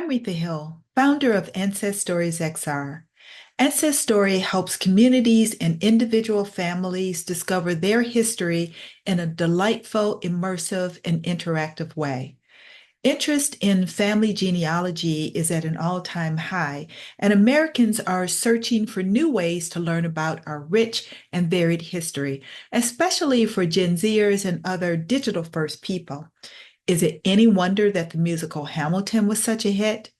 I'm Retha Hill, founder of Stories XR. Story helps communities and individual families discover their history in a delightful, immersive, and interactive way. Interest in family genealogy is at an all-time high, and Americans are searching for new ways to learn about our rich and varied history, especially for Gen Zers and other digital-first people. Is it any wonder that the musical Hamilton was such a hit?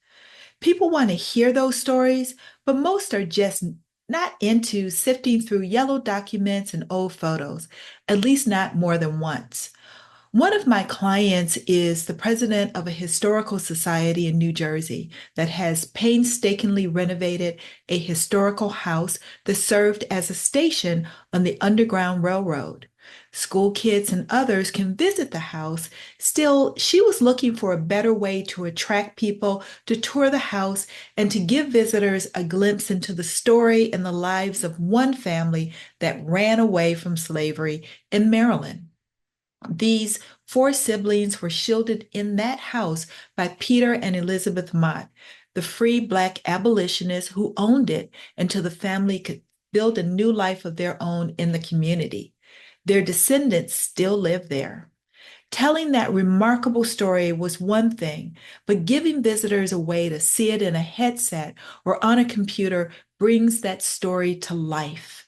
People want to hear those stories, but most are just not into sifting through yellow documents and old photos, at least not more than once. One of my clients is the president of a historical society in New Jersey that has painstakingly renovated a historical house that served as a station on the Underground Railroad. School kids and others can visit the house. Still, she was looking for a better way to attract people to tour the house and to give visitors a glimpse into the story and the lives of one family that ran away from slavery in Maryland. These four siblings were shielded in that house by Peter and Elizabeth Mott, the free Black abolitionists who owned it until the family could build a new life of their own in the community. Their descendants still live there. Telling that remarkable story was one thing, but giving visitors a way to see it in a headset or on a computer brings that story to life.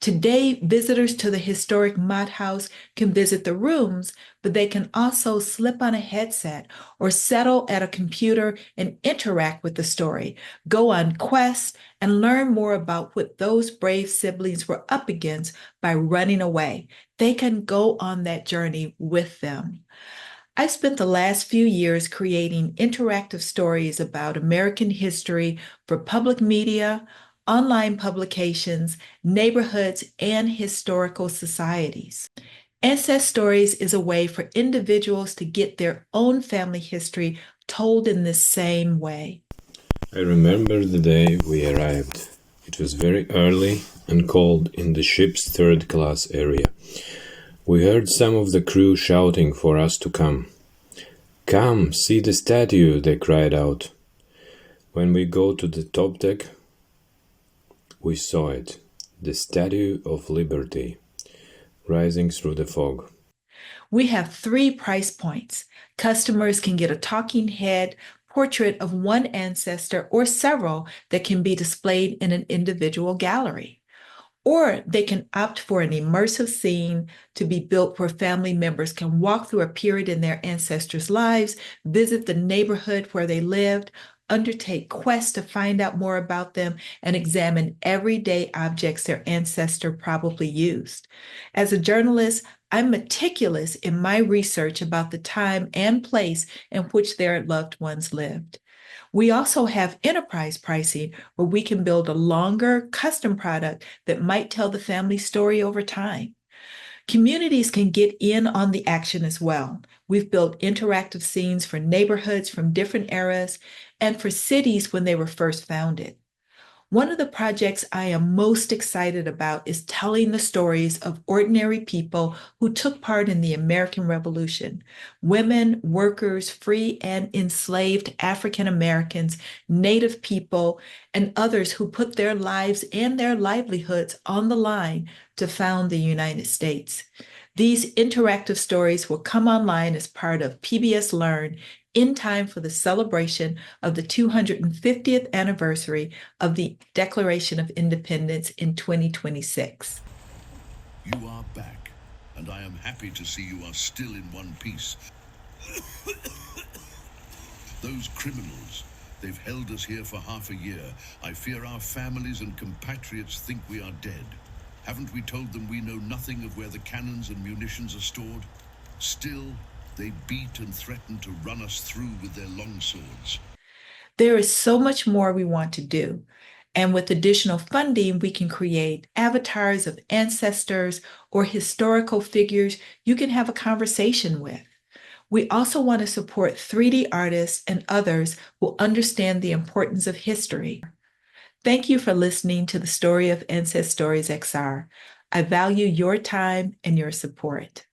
Today, visitors to the historic Mott House can visit the rooms, but they can also slip on a headset or settle at a computer and interact with the story, go on quests, and learn more about what those brave siblings were up against by running away. They can go on that journey with them. I've spent the last few years creating interactive stories about American history for public media, online publications, neighborhoods, and historical societies. Ancest Stories is a way for individuals to get their own family history told in the same way. I remember the day we arrived. It was very early and cold in the ship's third-class area. We heard some of the crew shouting for us to come. "Come, see the statue," they cried out. When we go to the top deck, we saw it, the Statue of Liberty, rising through the fog. We have 3 price points. Customers can get a talking head portrait of one ancestor or several that can be displayed in an individual gallery. Or they can opt for an immersive scene to be built where family members can walk through a period in their ancestors' lives, visit the neighborhood where they lived, undertake quests to find out more about them, and examine everyday objects their ancestor probably used. As a journalist, I'm meticulous in my research about the time and place in which their loved ones lived. We also have enterprise pricing where we can build a longer custom product that might tell the family story over time. Communities can get in on the action as well. We've built interactive scenes for neighborhoods from different eras and for cities when they were first founded. One of the projects I am most excited about is telling the stories of ordinary people who took part in the American Revolution. Women, workers, free and enslaved African Americans, Native people, and others who put their lives and their livelihoods on the line to found the United States. These interactive stories will come online as part of PBS Learn in time for the celebration of the 250th anniversary of the Declaration of Independence in 2026. You are back, and I am happy to see you are still in one piece. Those criminals, they've held us here for half a year. I fear our families and compatriots think we are dead. Haven't we told them we know nothing of where the cannons and munitions are stored? Still, they beat and threaten to run us through with their long swords. There is so much more we want to do. And with additional funding, we can create avatars of ancestors or historical figures you can have a conversation with. We also want to support 3D artists and others who understand the importance of history. Thank you for listening to the story of Ancest Stories XR. I value your time and your support.